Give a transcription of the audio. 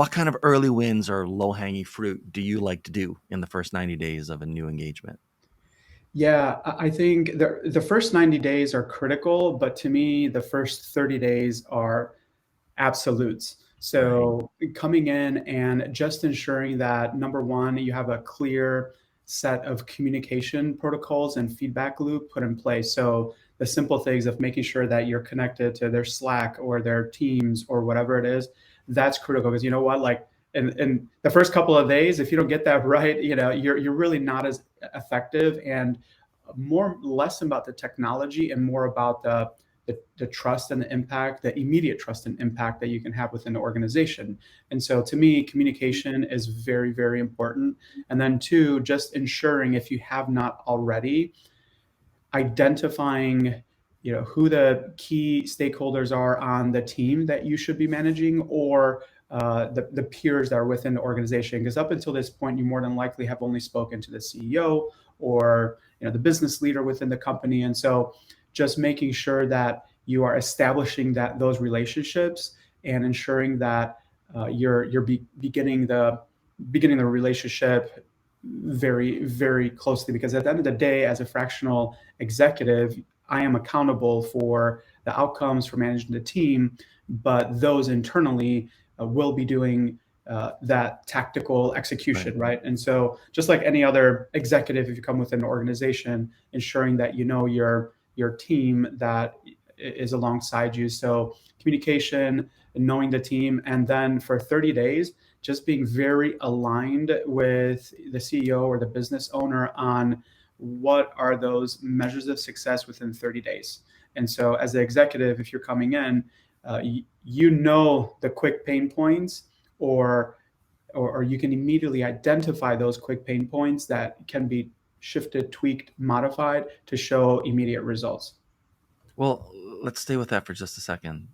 What kind of early wins or low-hanging fruit do you like to do in the first 90 days of a new engagement? Yeah, I think the first 90 days are critical, but to me, the first 30 days are absolutes. Right. So coming in and just ensuring that number one, you have a clear set of communication protocols and feedback loop put in place. So the simple things of making sure that you're connected to their Slack or their Teams or whatever it is, that's critical because you know what, like in the first couple of days, if you don't get that right, you're really not as effective and more less about the technology and more about the trust and the impact, the immediate trust and impact that you can have within the organization. And so to me, communication is very, very important. And then two, just ensuring if you have not already, identifying who the key stakeholders are on the team that you should be managing or the peers that are within the organization, because up until this point you more than likely have only spoken to the CEO or the business leader within the company. And so just making sure that you are establishing those relationships and ensuring that beginning the relationship very, very closely, because at the end of the day, as a fractional executive, I am accountable for the outcomes for managing the team, but those internally will be doing that tactical Right. execution, right? And so, just like any other executive, if you come within an organization, ensuring that you know your team that is alongside you. So, communication, knowing the team, and then for 30 days, just being very aligned with the CEO or the business owner on what are those measures of success within 30 days. And so, as an executive, if you're coming in, you know the quick pain points, or, or you can immediately identify those quick pain points that can be shifted, tweaked, modified to show immediate results. Well, let's stay with that for just a second.